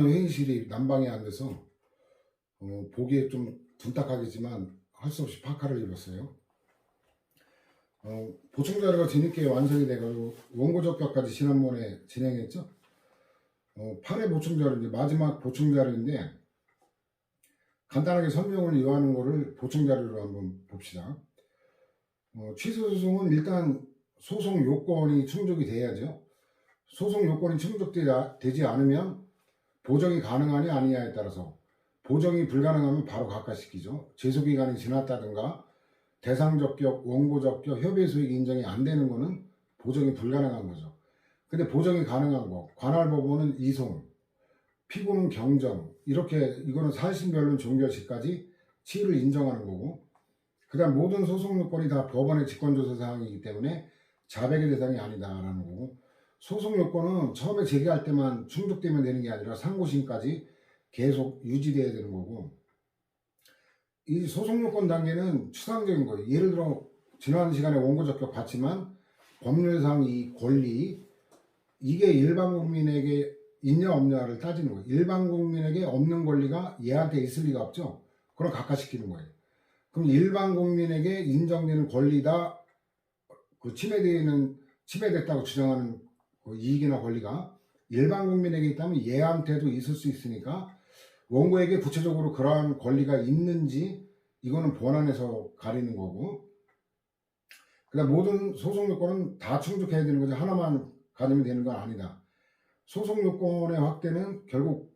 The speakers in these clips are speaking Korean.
회의실이 난방이 안 돼서 보기에 좀 둔탁하겠지만 할 수 없이 파카를 입었어요. 보충 자료가 뒤늦게 완성이 돼가지고 원고 접격까지 지난번에 진행했죠. 8회 보충 자료, 이제 마지막 보충 자료인데 간단하게 설명을 요하는 거를 보충 자료로 한번 봅시다. 취소 소송은 일단 소송 요건이 충족이 돼야죠. 소송 요건이 충족되지 않으면 보정이 가능하냐 아니냐에 따라서 보정이 불가능하면 바로 각하시키죠. 제소기간이 지났다든가 대상 적격, 원고 적격, 협의 수익 인정이 안 되는 거는 보정이 불가능한 거죠. 근데 보정이 가능한 거, 관할 법원은 이송, 피고는 경정, 이렇게 이거는 사실 변론 종결 시까지 치의를 인정하는 거고, 그다음 모든 소송 요건이 다 법원의 직권조사 사항이기 때문에 자백의 대상이 아니다라는 거고, 소송 요건은 처음에 제기할 때만 충족되면 되는 게 아니라 상고심까지 계속 유지돼야 되는 거고, 이 소송 요건 단계는 추상적인 거예요. 예를 들어 지난 시간에 원고 적격 받지만 법률상 이 권리, 이게 일반 국민에게 있냐 없냐를 따지는 거예요. 일반 국민에게 없는 권리가 얘한테 있을 리가 없죠. 그럼 각하시키는 거예요. 그럼 일반 국민에게 인정되는 권리다, 그 침해됐다고 주장하는 그 이익이나 권리가 일반 국민에게 있다면 얘한테도 있을 수 있으니까 원고에게 구체적으로 그러한 권리가 있는지 이거는 본안에서 가리는 거고, 그다음 모든 소송 요건은 다 충족해야 되는 거지 하나만 가지면 되는 건 아니다. 소송 요건의 확대는 결국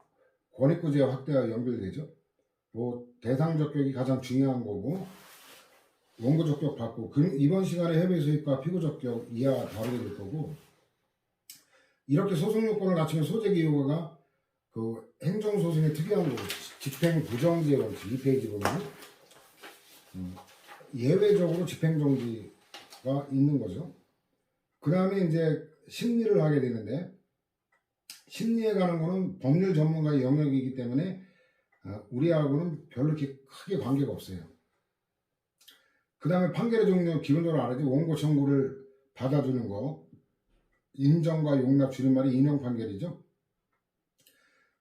권익구제 확대와 연결되죠. 대상 적격이 가장 중요한 거고, 원고 적격 받고 이번 시간에 협의 수익과 피고 적격 이하 다루게 될 거고, 이렇게 소송 요건을 갖추면 소재 기호가 그 행정소송의 특이한 거, 집행 부정지의 원칙 2페이지 보면 예외적으로 집행정지가 있는 거죠. 그 다음에 이제 심리를 하게 되는데, 심리에 관한 거는 법률 전문가의 영역이기 때문에 우리하고는 별로 이렇게 크게 관계가 없어요. 그 다음에 판결의 종류 기본적으로 알아야지. 원고 청구를 받아주는 거, 인정과 용납 줄임말이 인용 판결이죠.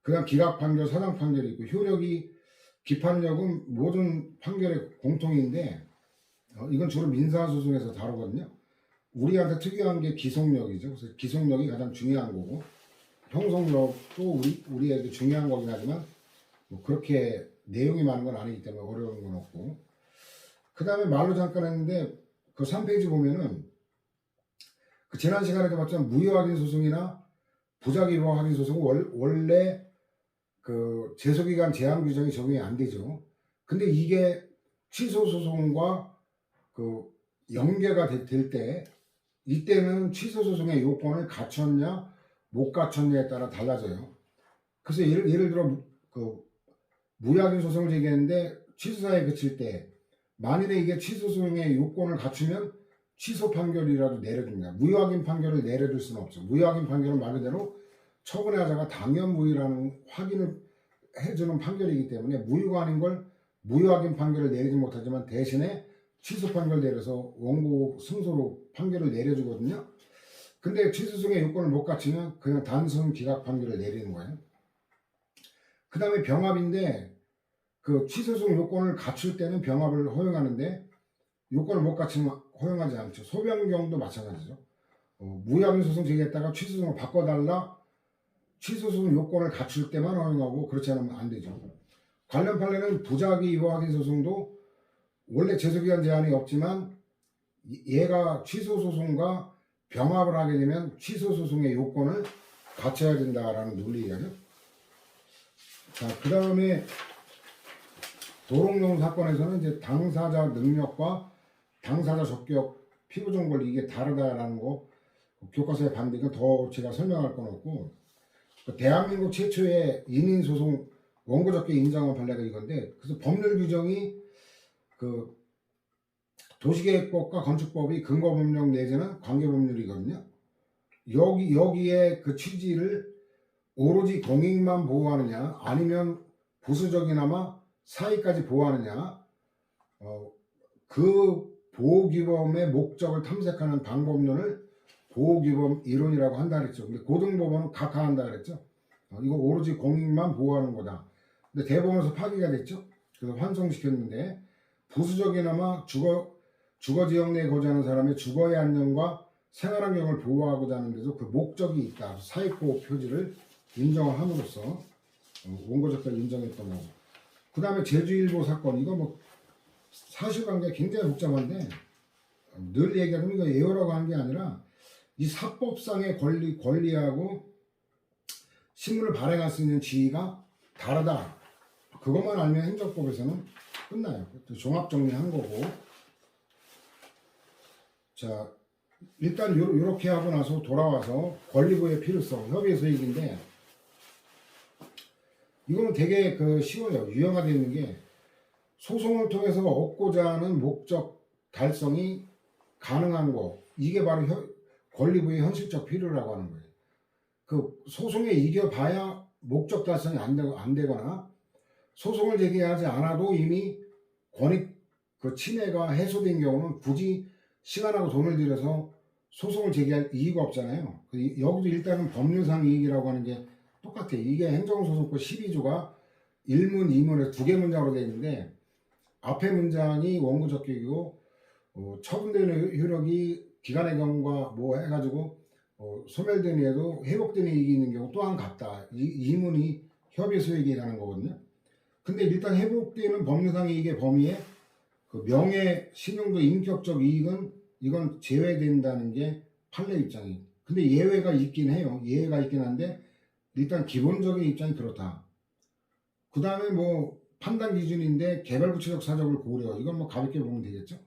그 다음 기각 판결, 사장 판결이 있고, 효력이 기판력은 모든 판결의 공통인데 이건 주로 민사소송에서 다루거든요. 우리한테 특이한 게 기속력이죠. 그래서 기속력이 가장 중요한 거고, 형성력도 우리에게 중요한 거긴 하지만 그렇게 내용이 많은 건 아니기 때문에 어려운 건 없고, 그 다음에 말로 잠깐 했는데 그 3페이지 보면은 그 지난 시간에도 봤지만 무효확인 소송이나 부작위법 확인 소송은 원래 그 제소기간 제한 규정이 적용이 안 되죠. 근데 이게 취소 소송과 그 연계가 될 때, 이때는 취소 소송의 요건을 갖췄냐 못 갖췄냐에 따라 달라져요. 그래서 예를 들어 그 무효확인 소송을 제기했는데 취소사에 그칠 때 만일에 이게 취소 소송의 요건을 갖추면 취소 판결이라도 내려줍니다. 무효확인 판결을 내려줄 수는 없죠. 무효확인 판결은 말 그대로 처분의 하자가 당연 무효라는 확인을 해주는 판결이기 때문에 무효가 아닌 걸 무효확인 판결을 내리지 못하지만 대신에 취소 판결 내려서 원고 승소로 판결을 내려주거든요. 근데 취소소송의 요건을 못 갖추면 그냥 단순 기각 판결을 내리는 거예요. 그 다음에 병합인데 그 취소소송 요건을 갖출 때는 병합을 허용하는데 요건을 못 갖추면 허용하지 않죠. 소변경도 마찬가지죠. 무효확인 소송 제기했다가 취소소송을 바꿔달라, 취소소송 요건을 갖출 때만 허용하고 그렇지 않으면 안 되죠. 관련 판례는 부작위 확인 소송도 원래 제소기간 제한이 없지만 얘가 취소소송과 병합을 하게 되면 취소소송의 요건을 갖춰야 된다라는 논리예요. 자, 그 다음에 도롱뇽 사건에서는 이제 당사자 능력과 당사자 적격, 피고정 권리 이게 다르다라는 거 교과서에 봤는데 이건 더 제가 설명할 건 없고, 대한민국 최초의 인인소송 원고 적격 인정한 판례가 이건데, 그래서 법률 규정이 그 도시계획법과 건축법이 근거법령 내지는 관계법률이거든요. 여기에 그 취지를 오로지 공익만 보호하느냐 아니면 부수적이나마 사익까지 보호하느냐, 그 보호규범의 목적을 탐색하는 방법론을 보호규범 이론이라고 한다 그랬죠. 근데 고등법원은 각하한다 그랬죠. 이거 오로지 공익만 보호하는 거다. 근데 대법원에서 파기가 됐죠. 그래서 환송시켰는데 부수적이나마 주거지역 내에 거주하는 사람의 주거의 안전과 생활환경을 보호하고자 하는데도 그 목적이 있다. 사익보호 표지를 인정을 함으로써 원고적까지 인정했던 거고. 그 다음에 제주일보 사건, 이거 뭐 사실관계가 굉장히 복잡한데 늘 얘기하면 이거 예우라고 하는 게 아니라 이 사법상의 권리하고 신문을 발행할 수 있는 지위가 다르다. 그것만 알면 행정법에서는 끝나요. 종합 정리한 거고. 자, 일단 요렇게 하고 나서 돌아와서 권리부의 필요성, 협의의 소익인데 이거는 되게 쉬워요. 유형화되어 있는 게 소송을 통해서 얻고자 하는 목적 달성이 가능한 거, 이게 바로 권리부의 현실적 필요라고 하는 거예요. 그 소송에 이겨봐야 목적 달성이 안 되거나 소송을 제기하지 않아도 이미 권익 침해가 해소된 경우는 굳이 시간하고 돈을 들여서 소송을 제기할 이유가 없잖아요. 여기도 일단은 법률상 이익이라고 하는 게 똑같아요. 이게 행정소송법 12조가 1문, 2문에서 2개 문장으로 되어 있는데 앞에 문장이 원고 적격이고 처분되는 효력이 기간의 경우가 뭐 해가지고 소멸된 후에도 회복되는 이익이 있는 경우 또한 같다. 이 문이 협의 소익이라는 거거든요. 근데 일단 회복되는 법률상 이익의 범위에 그 명예, 신용도, 인격적 이익은 이건 제외된다는 게 판례 입장이. 근데 예외가 있긴 해요. 예외가 있긴 한데 일단 기본적인 입장이 그렇다. 그 다음에 뭐 판단 기준인데 개별 구체적 사정을 고려. 이건 뭐 가볍게 보면 되겠죠.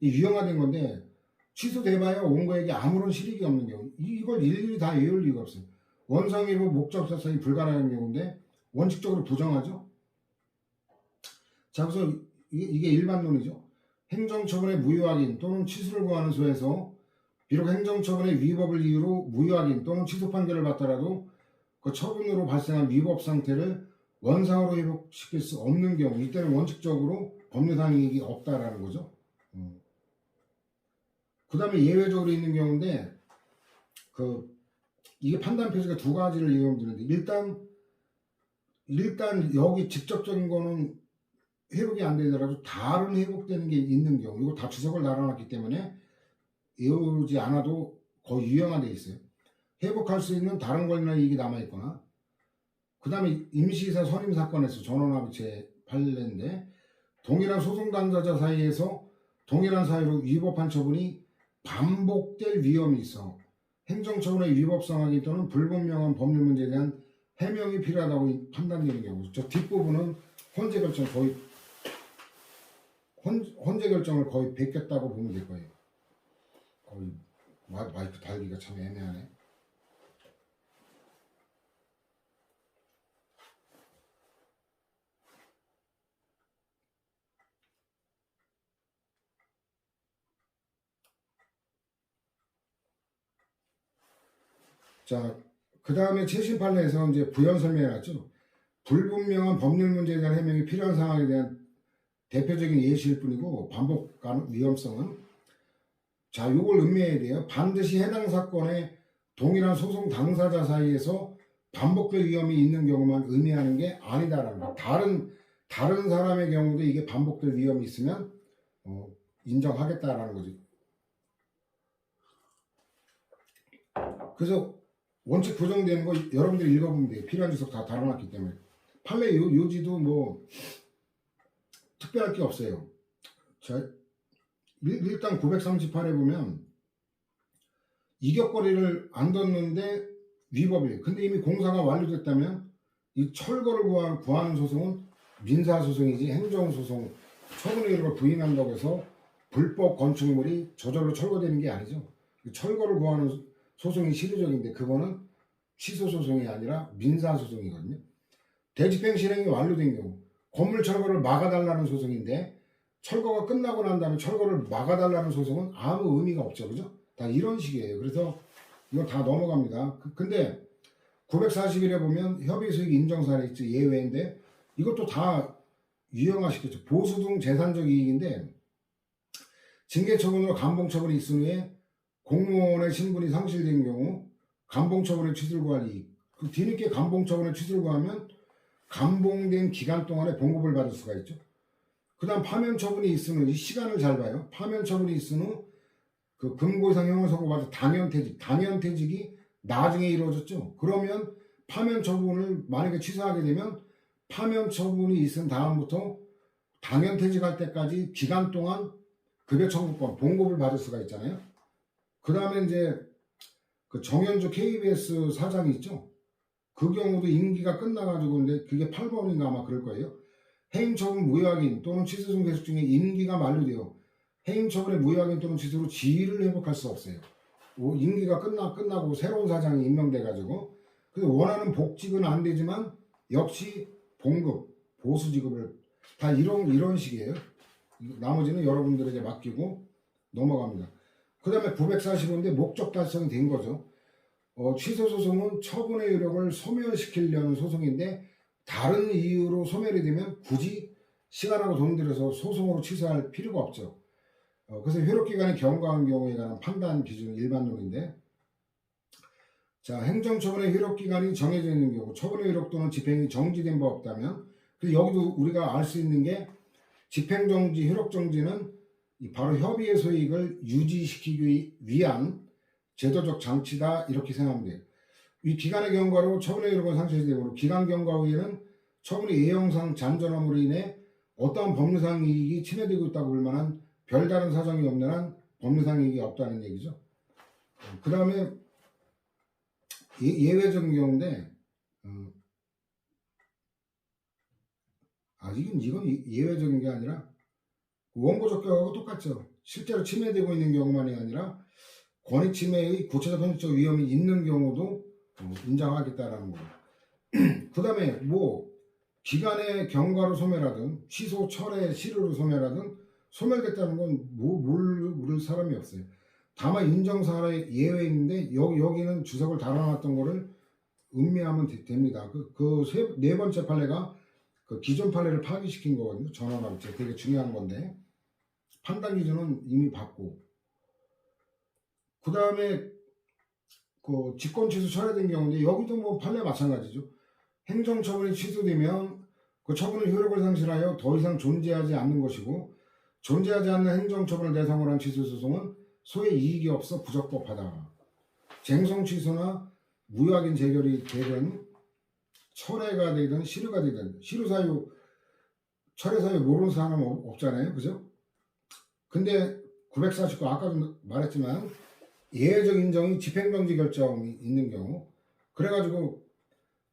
이 유형화된 건데 취소돼봐야 원고에게 아무런 실익이 없는 경우. 이걸 일일이 다 외울 이유가 없어요. 원상회복 목적 달성이 불가능한 경우인데 원칙적으로 부정하죠. 자, 그래서 이게 일반론이죠. 행정처분의 무효확인 또는 취소를 구하는 소에서 비록 행정처분의 위법을 이유로 무효확인 또는 취소 판결을 받더라도 그 처분으로 발생한 위법 상태를 원상으로 회복시킬 수 없는 경우, 이때는 원칙적으로 법률상 이익이 없다라는 거죠. 그 다음에 예외적으로 있는 경우인데 이게 판단 표시가 두 가지를 이용하면 되는데 일단 여기 직접적인 거는 회복이 안 되더라도 다른 회복되는 게 있는 경우, 이거 다 주석을 달아놨기 때문에 외우지 않아도 거의 유형화되어 있어요. 회복할 수 있는 다른 권리나 이익이 남아있거나, 그 다음에 임시이사 선임 사건에서 전원합의 제8례인데 동일한 소송 당사자 사이에서 동일한 사유로 위법한 처분이 반복될 위험이 있어 행정처분의 위법성 확인 또는 불분명한 법률 문제에 대한 해명이 필요하다고 판단되는 경우. 저 뒷부분은 헌재 결정을 거의 베꼈다고 보면 될 거예요. 거의 마이크 달기가 참 애매하네. 자, 그 다음에 최신 판례에서 이제 부연 설명해놨죠. 불분명한 법률 문제에 대한 해명이 필요한 상황에 대한 대표적인 예시일 뿐이고 반복 위험성은, 자, 요걸 음미해야 돼요. 반드시 해당 사건의 동일한 소송 당사자 사이에서 반복될 위험이 있는 경우만 의미하는 게 아니다라는 거. 다른 사람의 경우도 이게 반복될 위험이 있으면 인정하겠다라는 거지. 그래서 원칙 부정되는 거 여러분들이 읽어보면 돼요. 필요한 주석 다 달아놨기 때문에. 판례 요지도 뭐 특별할 게 없어요. 자, 일단 938에 보면 이격거리를 안 뒀는데 위법이에요. 근데 이미 공사가 완료됐다면 이 철거를 구하는 소송은 민사소송이지 행정소송, 처분의 이름을 부인한다고 해서 불법 건축물이 저절로 철거되는 게 아니죠. 철거를 구하는 소송이 실효적인데 그거는 취소소송이 아니라 민사소송이거든요. 대집행 실행이 완료된 경우 건물 철거를 막아달라는 소송인데 철거가 끝나고 난 다음에 철거를 막아달라는 소송은 아무 의미가 없죠. 그죠? 다 이런 식이에요. 그래서 이거 다 넘어갑니다. 근데 941에 보면 협의수익 인정사례 있죠. 예외인데 이것도 다 유형화시켰죠. 보수 등 재산적 이익인데 징계처분으로 감봉처분이 있은 후에 공무원의 신분이 상실된 경우 감봉처분의 취소를 구할 이익. 그 뒤늦게 감봉 처분에 취소를 구하면 감봉된 기간 동안에 봉급을 받을 수가 있죠. 그 다음 파면 처분이 있은 후, 이 시간을 잘 봐요. 파면 처분이 있은 후 그 금고 이상 형을 선고받아 단연퇴직이 나중에 이루어졌죠. 그러면 파면 처분을 만약에 취소하게 되면 파면 처분이 있은 다음부터 단연퇴직할 때까지 기간 동안 급여 청구권, 봉급을 받을 수가 있잖아요. 그 다음에 이제 그 정현주 KBS 사장이 있죠. 그 경우도 임기가 끝나가지고 근데 그게 8번인가 아마 그럴 거예요. 해임처분 무효확인 또는 취소 중 계속 중에 임기가 만료되어 해임처분의 무효확인 또는 취소로 지위를 회복할 수 없어요. 임기가 끝나고 새로운 사장이 임명돼가지고 그래서 원하는 복직은 안 되지만 역시 봉급, 보수 지급을 다 이런 식이에요. 나머지는 여러분들에게 맡기고 넘어갑니다. 그 다음에 945인데 목적 달성이 된 거죠. 취소 소송은 처분의 효력을 소멸시키려는 소송인데 다른 이유로 소멸이 되면 굳이 시간하고 돈 들여서 소송으로 취소할 필요가 없죠. 그래서 효력기간이 경과한 경우에 관한 판단 기준은 일반론인데, 자, 행정처분의 효력기간이 정해져 있는 경우, 처분의 효력 또는 집행이 정지된 바 없다면, 그래서 여기도 우리가 알 수 있는 게 집행정지, 효력정지는 바로 협의의 소익을 유지시키기 위한 제도적 장치다 이렇게 생각하면 돼요. 이 기간의 경과로 처분의 효력은 상실되므로 기간 경과 후에는 처분이 예형상 잔존함으로 인해 어떠한 법률상 이익이 침해되고 있다고 볼 만한 별다른 사정이 없는 한 법률상 이익이 없다는 얘기죠. 그 다음에 예외적인 경우인데 이건 예외적인 게 아니라 원고 적격하고 똑같죠. 실제로 침해되고 있는 경우만이 아니라 권익 침해의 구체적 현실적 위험이 있는 경우도 인정하겠다라는 거예요. 그 다음에 기간의 경과로 소멸하든 취소 철회 실효로 소멸하든 소멸됐다는 건 모를 사람이 없어요. 다만 인정사항의 예외인데 여기는 주석을 달아놨던 거를 음미하면 됩니다. 네 번째 판례가 그 기존 판례를 파기시킨 거거든요. 전환합체 되게 중요한 건데 판단 기준은 이미 받고 그 다음에 그 직권 취소 철회된 경우인데 여기도 판례 마찬가지죠. 행정처분이 취소되면 그 처분의 효력을 상실하여 더 이상 존재하지 않는 것이고 존재하지 않는 행정처분을 대상으로 한 취소소송은 소의 이익이 없어 부적법하다. 쟁송 취소나 무효확인 재결이 되든 철회가 되든 실효가 되든 실효사유, 철회사유 모르는 사람은 없잖아요. 그죠? 근데 949 아까도 말했지만 예외적 인정이 집행정지 결정이 있는 경우 그래가지고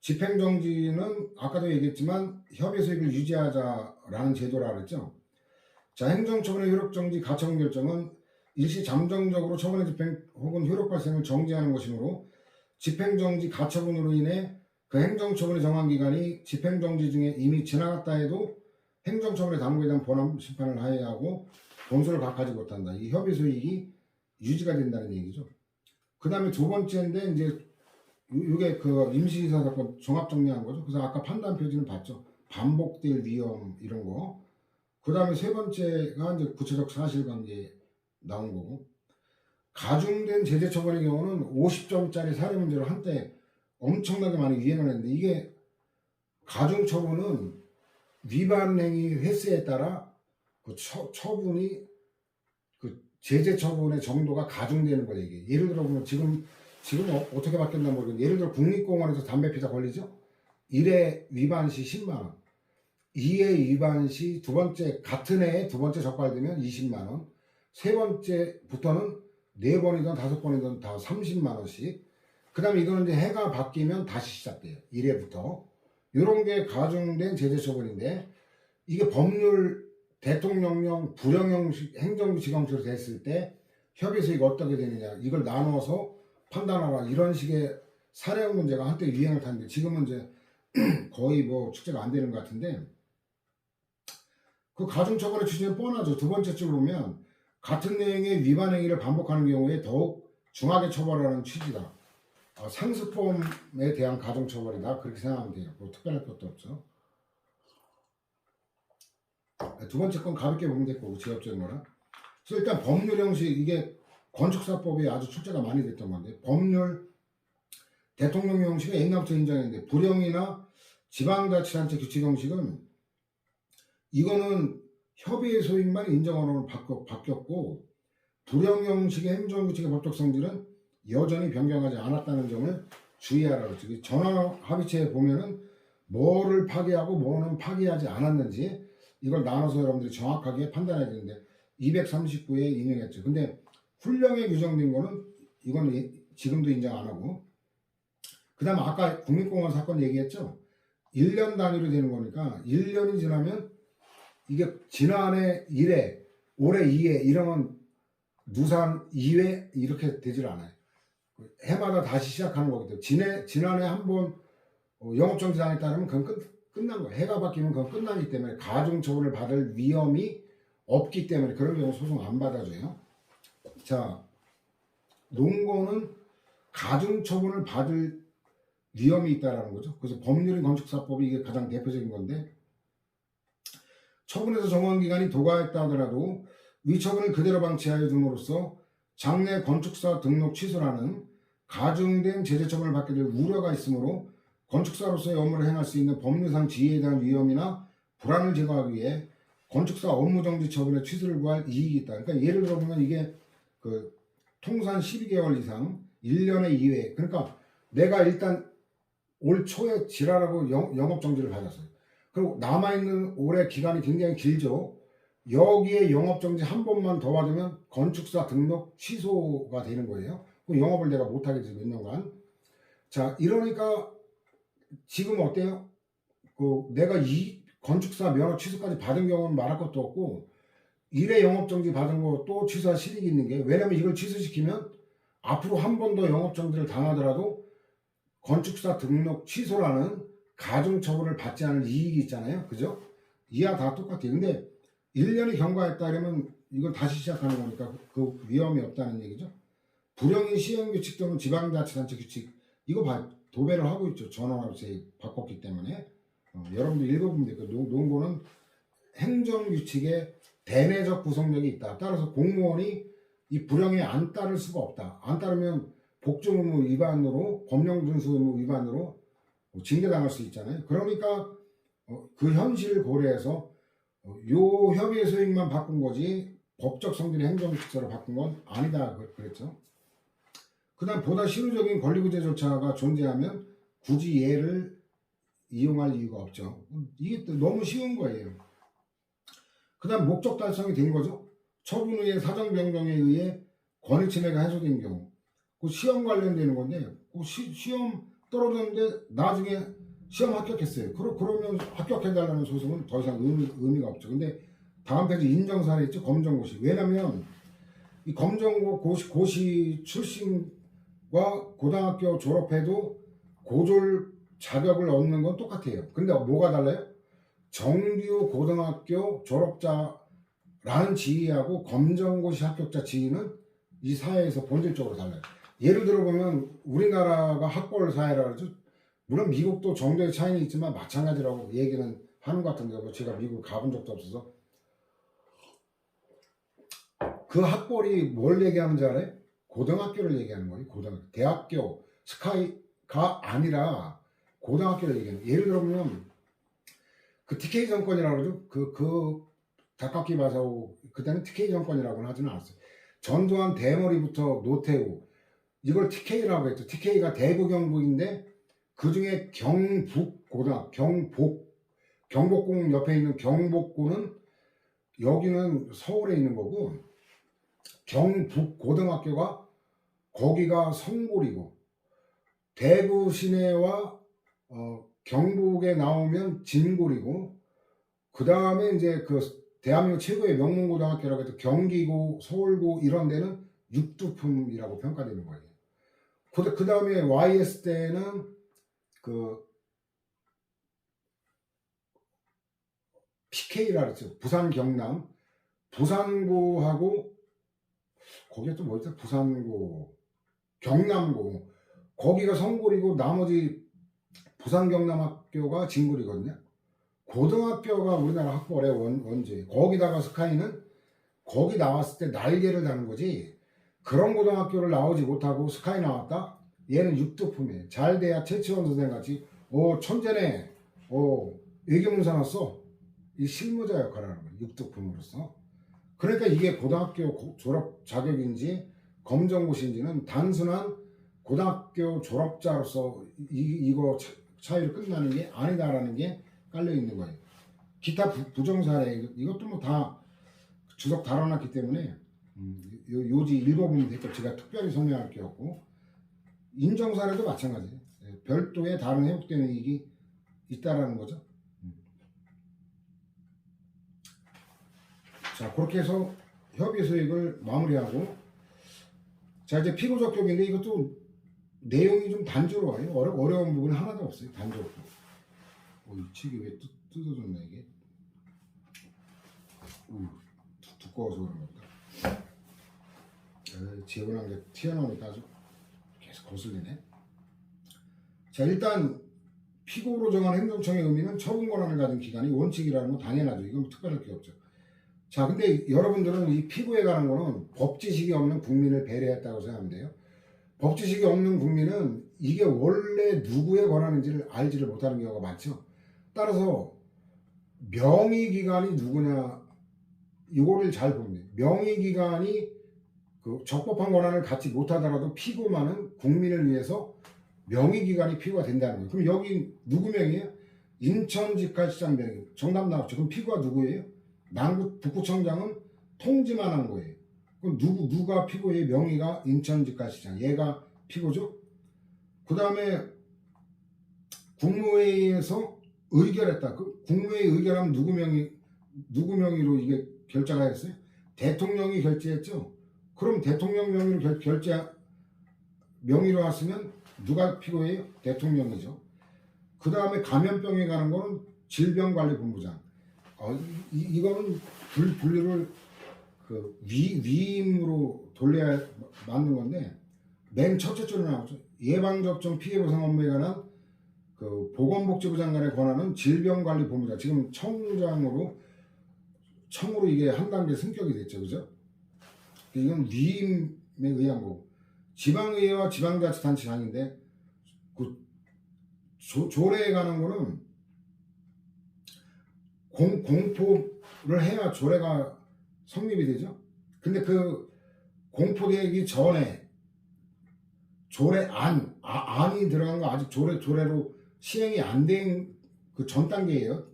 집행정지는 아까도 얘기했지만 협의 수익을 유지하자라는 제도라 그랬죠. 자, 행정처분의 효력정지 가처분 결정은 일시 잠정적으로 처분의 집행 혹은 효력 발생을 정지하는 것이므로 집행정지 가처분으로 인해 그 행정처분의 정한 기간이 집행정지 중에 이미 지나갔다 해도 행정처분의 당부에 대한 본안 심판을 하여야 하고 돈수를 갚아지 못한다. 이 협의 수익이 유지가 된다는 얘기죠. 그 다음에 두 번째인데 이제 이게 그 임시이사 사건 종합 정리한 거죠. 그래서 아까 판단 표지는 봤죠. 반복될 위험 이런 거. 그 다음에 세 번째가 이제 구체적 사실관계 나온 거고. 가중된 제재 처벌의 경우는 50점짜리 사례 문제로 한때 엄청나게 많이 유행을 했는데 이게 가중 처분은 위반 행위 횟수에 따라 그 처분이 그 제재 처분의 정도가 가중되는 거예요. 이게 예를 들어 보면 지금 어떻게 바뀌었나 모르겠는데 예를 들어 국립공원에서 담배 피다 걸리죠. 1회 위반 시 10만 원, 2회 위반 시 같은 해에 두 번째 적발되면 20만 원, 세 번째부터는 4번이든 5번이든 다 30만 원씩. 그 다음에 이거는 이제 해가 바뀌면 다시 시작돼요. 1회부터. 이런 게 가중된 제재 처분인데 이게 법률 대통령령 불형형 행정지경처로 됐을 때 협의 수익이 어떻게 되느냐 이걸 나눠서 판단하라 이런 식의 사례 문제가 한때 유행을 탔는데 지금은 이제 거의 축제가 안 되는 것 같은데 그 가중처벌의 취지는 뻔하죠. 두 번째 쪽으로 보면 같은 내용의 위반 행위를 반복하는 경우에 더욱 중하게 처벌하는 취지다. 상습범에 대한 가중처벌이다. 그렇게 생각하면 돼요. 특별할 것도 없죠. 두 번째 건 가볍게 보면 될 거고 지역적인 거라. 그래서 일단 법률 형식 이게 건축사법이 아주 출제가 많이 됐던 건데 법률 대통령 형식은 옛날부터 인정했는데 불형이나 지방자치단체 규칙 형식은 이거는 협의회 소임만 인정으로 바뀌었고 불형 형식의 행정규칙의 법적 성질은 여전히 변경하지 않았다는 점을 주의하라고 했죠. 전화합의체에 보면은 뭐를 파기하고 뭐는 파기하지 않았는지 이걸 나눠서 여러분들이 정확하게 판단해야 되는데 239에 인용했죠. 근데 훈령에 규정된 거는 이거는 지금도 인정 안 하고, 그 다음 아까 국립공원 사건 얘기했죠. 1년 단위로 되는 거니까 1년이 지나면 이게 지난해 1회 올해 2회 이러면 누산 2회 이렇게 되질 않아요. 해마다 다시 시작하는 거기 때문에 지난해 한번 영업정지 당했다면 그건 끝난 거예요. 해가 바뀌면 그건 끝나기 때문에 가중처분을 받을 위험이 없기 때문에 그런 경우 소송 안 받아줘요. 자, 농고는 가중처분을 받을 위험이 있다라는 거죠. 그래서 법률인 건축사법이 이게 가장 대표적인 건데, 처분에서 정원기간이 도과했다 하더라도 위처분을 그대로 방치하여 둠으로써 장래 건축사 등록 취소라는 가중된 제재처분을 받게 될 우려가 있으므로 건축사로서의 업무를 행할 수 있는 법률상 지위에 대한 위험이나 불안을 제거하기 위해 건축사 업무정지 처분의 취소를 구할 이익이 있다. 그러니까 예를 들어보면 이게 그 통산 12개월 이상 1년에 2회, 그러니까 내가 일단 올 초에 지랄하고 영업정지를 받았어요. 그리고 남아있는 올해 기간이 굉장히 길죠. 여기에 영업정지 한 번만 더 받으면 건축사 등록 취소가 되는 거예요. 그럼 영업을 내가 못하게 되죠, 몇 년간. 자, 이러니까 지금 어때요? 내가 이 건축사 면허 취소까지 받은 경우는 말할 것도 없고 1회 영업정지 받은 거 또 취소할 실익이 있는 게, 왜냐면 이걸 취소시키면 앞으로 한 번 더 영업정지를 당하더라도 건축사 등록 취소라는 가중처분을 받지 않을 이익이 있잖아요. 그죠? 이하 다 똑같아요. 근데 1년이 경과했다 그러면 이걸 다시 시작하는 거니까 그 위험이 없다는 얘기죠. 불형인 시행규칙 또는 지방자치단체 규칙, 이거 도배를 하고 있죠. 전환합의체 바꿨기 때문에. 여러분들 읽어보면 돼요. 농고는 행정규칙에 대내적 구성력이 있다. 따라서 공무원이 이 불형에 안 따를 수가 없다. 안 따르면 복종의무 위반으로, 법령준수 의무 위반으로 징계당할 수 있잖아요. 그러니까 그 현실을 고려해서 요 협의회 소임만 바꾼 거지 법적 성질의 행정규칙서를 바꾼 건 아니다 그랬죠. 그 다음 보다 실효적인 권리구제 절차가 존재하면 굳이 얘를 이용할 이유가 없죠. 이게 너무 쉬운 거예요. 그 다음 목적 달성이 된 거죠. 처분 후에 사정 변경에 의해 권위 침해가 해소된 경우, 그 시험 관련되는 건데, 그 시험 떨어졌는데 나중에 시험 합격했어요. 그러면 합격해달라는 소송은 더 이상 의미가 없죠. 근데 다음 페이지 인정사례 있죠. 검정고시. 왜냐면 이 검정고시 출신과 고등학교 졸업해도 고졸 자격을 얻는 건 똑같아요. 근데 뭐가 달라요? 정규 고등학교 졸업자라는 지위하고 검정고시 합격자 지위는 이 사회에서 본질적으로 달라요. 예를 들어보면 우리나라가 학벌 사회라 그러죠. 물론 미국도 정도의 차이는 있지만 마찬가지라고 얘기는 하는 것 같은데, 제가 미국 가본 적도 없어서. 그 학벌이 뭘 얘기하는지 알아요? 고등학교를 얘기하는 거예요. 고등학교. 대학교, 스카이가 아니라 고등학교를 얘기하는 거예요. 예를 들어보면 그 TK 정권이라고 그러죠. 닭깎기 마사오, 그때는 TK 정권이라고는 하지는 않았어요. 전두환 대머리부터 노태우, 이걸 TK라고 했죠. TK가 대구 경북인데 그 중에 경복궁 옆에 있는 경복고는 여기는 서울에 있는 거고, 경북고등학교가 거기가 성골이고, 대구 시내와 경북에 나오면 진골이고, 그 다음에 이제 그 대한민국 최고의 명문고등학교라고 해서 경기고, 서울고 이런 데는 육두품이라고 평가되는 거예요. 그 다음에 YS 때는 그 PK라 그랬죠. 부산 경남, 부산고하고 거기에 또 뭐 있죠? 부산고, 경남고, 거기가 성골이고 나머지 부산 경남학교가 진골이거든요. 고등학교가 우리나라 학벌의 원제. 거기다가 스카이는 거기 나왔을 때 날개를 다는 거지, 그런 고등학교를 나오지 못하고 스카이 나왔다? 얘는 육두품이에요. 잘 돼야 최치원 선생 같이 천재네, 외교문사 났어, 이 실무자 역할을 하는 거예요. 육두품으로서. 그러니까 이게 고등학교 졸업 자격인지 검정고시인지는 단순한 고등학교 졸업자로서 이거 차이로 끝나는 게 아니다라는 게 깔려 있는 거예요. 기타 부정사례 이것도 뭐 다 주석 달아놨기 때문에 요지 읽어보면 될거 제가 특별히 설명할 게 없고, 인정사례도 마찬가지예요. 별도의 다른 회복되는 이익이 있다라는 거죠. 자, 그렇게 해서 협의 수익을 마무리하고, 자 이제 피고적격인데 이것도 내용이 좀 단조로워요. 어려운 부분이 하나도 없어요. 단조롭고. 이 책이 왜 뜯어졌나 이게? 두꺼워서 그런 겁니다. 지원한 게 튀어나오니까 아주 계속 거슬리네. 자, 일단 피고로 정한 행정청의 의미는 처분 권한을 가진 기관이 원칙이라는 건 당연하죠. 이건 뭐 특별할 게 없죠. 자, 근데 여러분들은 이 피고에 관한 거는 법지식이 없는 국민을 배려했다고 생각하면 돼요. 법지식이 없는 국민은 이게 원래 누구의 권한인지를 알지를 못하는 경우가 많죠. 따라서 명의기관이 누구냐, 이거를 잘 보면 돼요. 명의기관이 그 적법한 권한을 갖지 못하더라도 피고만은 국민을 위해서 명의기관이 피고가 된다는 거예요. 그럼 여기 누구 명의예요? 인천직할시장 명의. 정답 나왔죠. 그럼 피고가 누구예요? 남구 북구청장은 통지만 한 거예요. 그럼 누가 피고예요? 명의가 인천직할시장. 얘가 피고죠. 그 다음에 국무회의에서 의결했다. 그 국무회의 의결하면 누구 명의로 이게 결재가 했어요? 대통령이 결재했죠. 그럼 대통령 명의로 명의로 왔으면 누가 피고예요? 대통령이죠. 그 다음에 감염병에 관한 거는 질병관리본부장. 이거는 분류를 그 위임으로 돌려야 맞는 건데, 맨 첫째 줄에 나오죠. 예방접종 피해보상 업무에 관한 그 보건복지부 장관의 권한은 질병관리본부장. 지금 청으로 이게 한 단계 승격이 됐죠, 그죠? 이건 위임에 의한 거고, 지방의회와 지방자치단체장인데 그 조례에 관한 거는 공포를 해야 조례가 성립이 되죠. 근데 그 공포되기 전에 안이 들어간 거 아직 조례로 시행이 안 된 그 전 단계예요.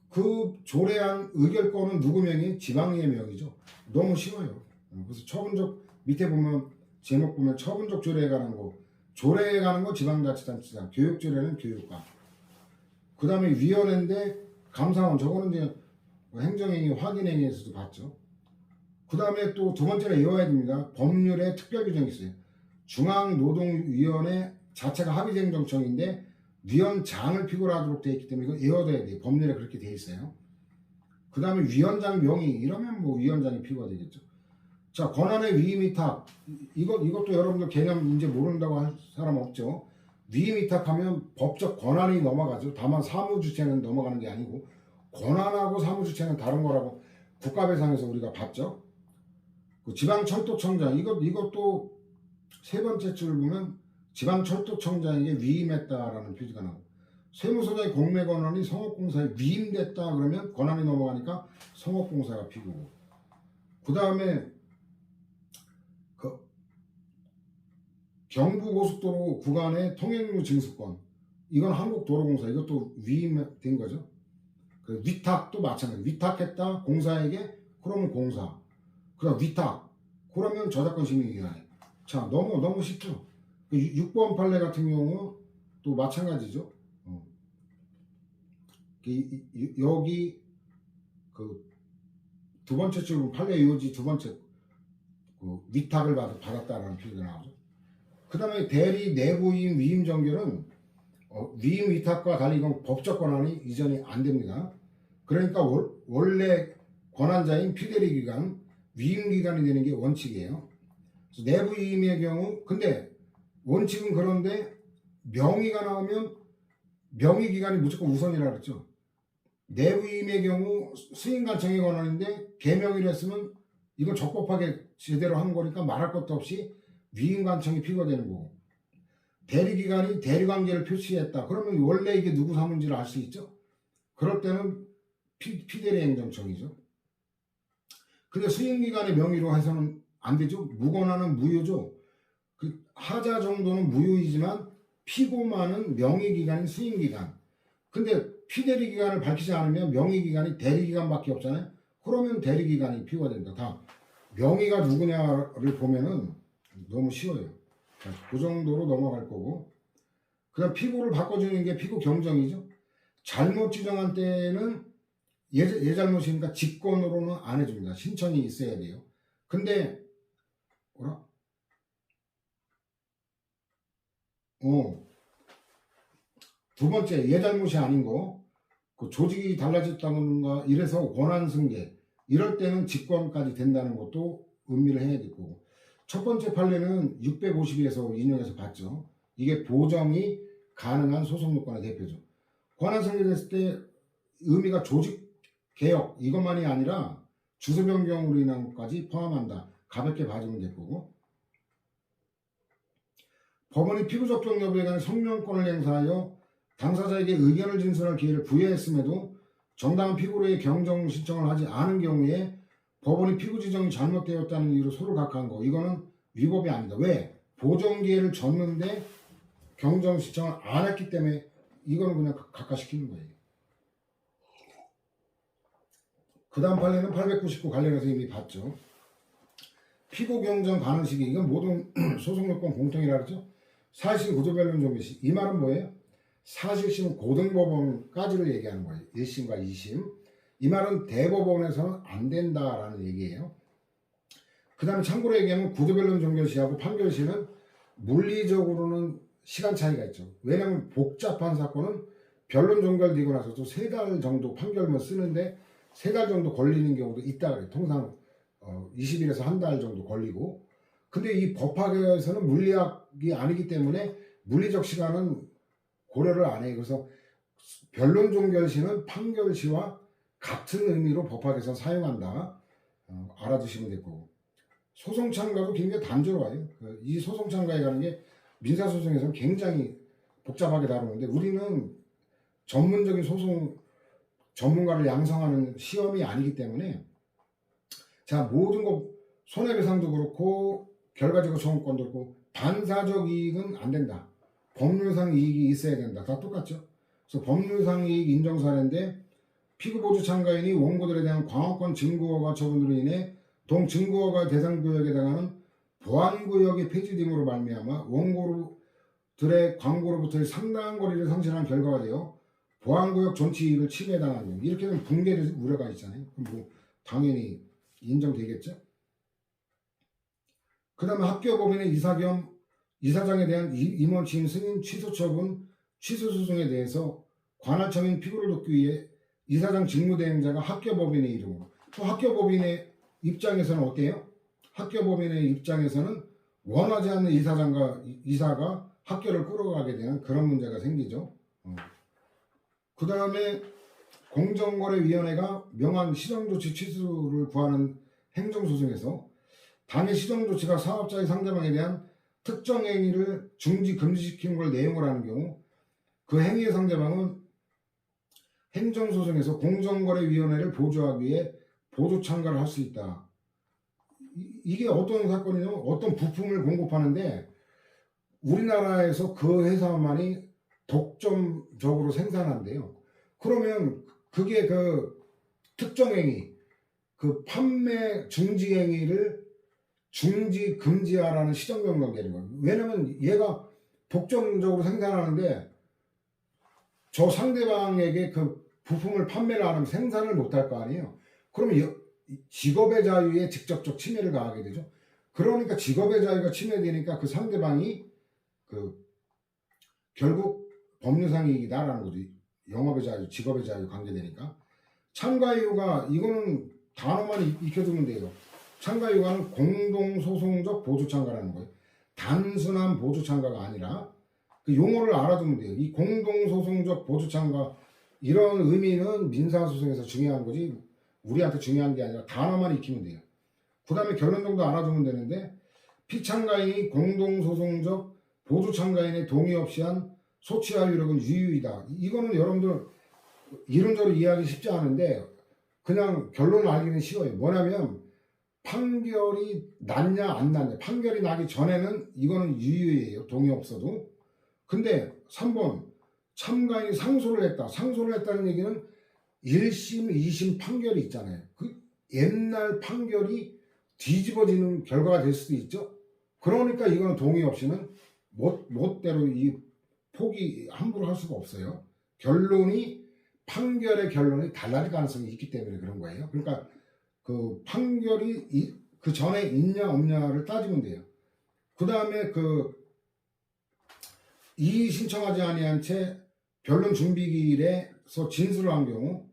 그 조례안 의결권은 누구 명의? 지방의회 명의죠. 너무 쉬워요. 그래서 처분적, 밑에 보면 제목 보면 처분적 조례에 관한 거, 조례에 관한 거 지방자치단체장, 교육조례는 교육감. 그 다음에 위원회인데 감사원, 저거는 이제 행정행위 확인행위에서도 봤죠. 그 다음에 또 두 번째로 외워야 됩니다. 법률에 특별 규정이 있어요. 중앙노동위원회 자체가 합의행정청인데 위원장을 피고로 하도록 되어 있기 때문에 이거 외워둬야 돼요. 법률에 그렇게 되어 있어요. 그 다음에 위원장 명의, 이러면 뭐 위원장이 피고가 되겠죠. 자, 권한의 위임위탁. 이것도 여러분들 개념 이제 모른다고 할 사람 없죠. 위임위탁하면 법적 권한이 넘어가죠. 다만 사무주체는 넘어가는 게 아니고, 권한하고 사무주체는 다른 거라고 국가배상에서 우리가 봤죠. 그 지방철도청장, 이것도 세 번째 줄 보면 지방철도청장에게 위임했다라는 표시가 나오고, 세무서장의 공매 권한이 성업공사에 위임됐다 그러면 권한이 넘어가니까 성업공사가 피고고, 그 다음에 그 경부고속도로 구간의 통행료 징수권, 이건 한국도로공사, 이것도 위임된 거죠. 그 위탁도 마찬가지. 위탁했다 공사에게, 그러면 공사. 그다음 위탁, 그러면 저작권 심의기관에. 자, 너무 쉽죠. 6번 판례 같은 경우 또 마찬가지죠. 여기 그 두 번째 줄 판례 요지 두 번째 그 위탁을 받았다라는 표기가 나오죠. 그 다음에 대리 내부임 위임 정결은 위임 위탁과 달리 이건 법적 권한이 이전이 안 됩니다. 그러니까 원래 권한자인 피대리 기관, 위임 기관이 되는 게 원칙이에요. 그래서 내부 위임의 경우, 근데 원칙은 그런데 명의가 나오면 명의 기관이 무조건 우선이라 그랬죠. 내부 위임의 경우 수임관청의 권한인데 개명의를 했으면 이건 적법하게 제대로 한 거니까 말할 것도 없이 위임관청이 피고되는 거고, 대리기관이 대리관계를 표시했다. 그러면 원래 이게 누구 사무인지를 알 수 있죠. 그럴 때는 피대리 행정청이죠. 근데 수임기관의 명의로 해서는 안 되죠. 무권한은 무효죠. 그 하자 정도는 무효이지만 피고만은 명의기관인 수임기관. 근데 피대리기관을 밝히지 않으면 명의기관이 대리기관밖에 없잖아요. 그러면 대리기관이 피고가 된다. 다 명의가 누구냐를 보면은 너무 쉬워요. 그 정도로 넘어갈 거고. 그다음 피고를 바꿔주는 게 피고 경정이죠. 잘못 지정한 때는 얘 잘못이니까 직권으로는 안 해줍니다. 신청이 있어야 돼요. 근데 뭐라? 두 번째 얘 잘못이 아닌 거, 그 조직이 달라졌다든가 이래서 권한 승계 이럴 때는 직권까지 된다는 것도 의미를 해야 될 거고. 첫 번째 판례는 652에서 인용해서 봤죠. 이게 보정이 가능한 소송 요건의 대표죠. 권한 승계됐을 때 의미가 조직 개혁 이것만이 아니라 주소 변경으로 인한 것까지 포함한다. 가볍게 봐주면 될 거고. 법원이 피고 적격 여부에 관한 성명권을 행사하여 당사자에게 의견을 진술할 기회를 부여했음에도 정당한 피고로의 경정 신청을 하지 않은 경우에 법원이 피고 지정이 잘못되었다는 이유로 소를 각하한 거, 이거는 위법이 아니다. 왜? 보정 기회를 줬는데 경정 신청을 안 했기 때문에 이거는 그냥 각하시키는 거예요. 그 다음 판례는 899 관련해서 이미 봤죠. 피고 경정 가능 시기, 이건 모든 소송요건 공통이라 그러죠. 사실 구조변론 종료시, 이 말은 뭐예요? 사실심 고등법원까지를 얘기하는 거예요. 1심과 2심. 이 말은 대법원에서는 안 된다라는 얘기예요. 그 다음에 참고로 얘기하면 구조변론 종결시하고 판결시는 물리적으로는 시간 차이가 있죠. 왜냐하면 복잡한 사건은 변론 종결되고 나서도 3달 정도 판결문 쓰는데 3달 정도 걸리는 경우도 있다 그래요. 통상 20일에서 한 달 정도 걸리고. 근데 이 법학에서는 물리학이 아니기 때문에 물리적 시간은 고려를 안 해요. 그래서 변론 종결시는 판결시와 같은 의미로 법학에서 사용한다. 알아두시면 될 거고. 소송 참가도 굉장히 단조로워요. 이 소송 참가에 가는 게 민사소송에서는 굉장히 복잡하게 다루는데 우리는 전문적인 소송 전문가를 양성하는 시험이 아니기 때문에 자, 모든 거 손해배상도 그렇고 결과적으로 청구권도 그렇고 반사적 이익은 안 된다. 법률상 이익이 있어야 된다. 다 똑같죠. 그래서 법률상 이익 인정 사례인데 피고보조 참가인이 원고들에 대한 광역권 증거허가 처분으로 인해 동증거허가 대상 구역에 해당하는 보안구역이 폐지됨으로 말미암아 원고들의 광고로부터 상당한 거리를 상실한 결과가 되어 보안구역 전체 이익을 침해당하는 경우, 이렇게 되면 붕괴될 우려가 있잖아요. 그럼 뭐 당연히 인정되겠죠. 그 다음에 합격법인의 이사 겸 이사장에 대한 임원 취임 승인 취소 처분 취소 소송에 대해서 관할청인 피고를 돕기 위해 이사장 직무대행자가 합격법인의 이름으로, 또 합격법인의 입장에서는 어때요? 합격법인의 입장에서는 원하지 않는 이사가 합격을 끌어가게 되는 그런 문제가 생기죠. 그 다음에 공정거래위원회가 명한 시정조치 취소를 구하는 행정소송에서 당해 시정조치가 사업자의 상대방에 대한 특정 행위를 중지 금지시키는 걸 내용을 하는 경우 그 행위의 상대방은 행정소송에서 공정거래위원회를 보조하기 위해 보조 참가를 할 수 있다. 이게 어떤 사건이냐면 어떤 부품을 공급하는데 우리나라에서 그 회사만이 독점적으로 생산한대요. 그러면 그게 그 특정 행위, 그 판매 중지 행위를 중지 금지하라는 시정명령 되는 거예요. 왜냐면 얘가 독점적으로 생산하는데 저 상대방에게 그 부품을 판매를 안 하면 생산을 못 할 거 아니에요. 그러면 직업의 자유에 직접적 침해를 가하게 되죠. 그러니까 직업의 자유가 침해되니까 그 상대방이 그 결국 법률상 이익이다라는 거지. 영업의 자유, 직업의 자유 관계되니까. 참가 이유가, 이거는 단어만 익혀두면 돼요. 참가 이유가는 공동소송적 보조참가라는 거예요. 단순한 보조참가가 아니라 그 용어를 알아두면 돼요. 이 공동소송적 보조참가, 이런 의미는 민사소송에서 중요한 거지 우리한테 중요한 게 아니라 단어만 익히면 돼요. 그 다음에 결론 정도 알아두면 되는데 피참가인이 공동소송적 보조 참가인의 동의 없이 한 소치하 유력은 유유이다. 이거는 여러분들 이론적으로 이해하기 쉽지 않은데 그냥 결론을 알기는 쉬워요. 뭐냐면 판결이 났냐 안 났냐, 판결이 나기 전에는 이거는 유유해요. 동의 없어도. 근데 3번 참가인이 상소를 했다. 상소를 했다는 얘기는 1심, 2심 판결이 있잖아요. 그 옛날 판결이 뒤집어지는 결과가 될 수도 있죠. 그러니까 이거는 동의 없이는 멋대로 이 포기 함부로 할 수가 없어요. 판결의 결론이 달라질 가능성이 있기 때문에 그런 거예요. 그러니까 그 판결이 그 전에 있냐 없냐를 따지면 돼요. 그 다음에 그 이의 신청하지 아니한 채 변론 준비기일에서 진술을 한 경우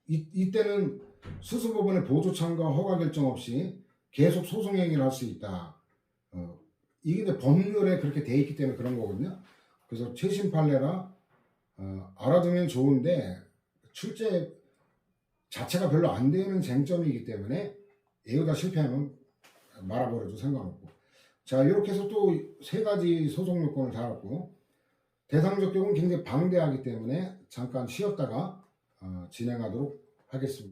이때는 수수법원의 보조 참가 허가 결정 없이 계속 소송 행위를 할 수 있다. 이게 이제 법률에 그렇게 돼 있기 때문에 그런 거거든요. 그래서 최신 판례라 알아두면 좋은데 출제 자체가 별로 안 되는 쟁점이기 때문에 이거 실패하면 말아버려도 상관없고. 자, 이렇게 해서 또 세 가지 소송 요건을 다뤘고, 대상 적격은 굉장히 방대하기 때문에 잠깐 쉬었다가 진행하도록 하겠습니다.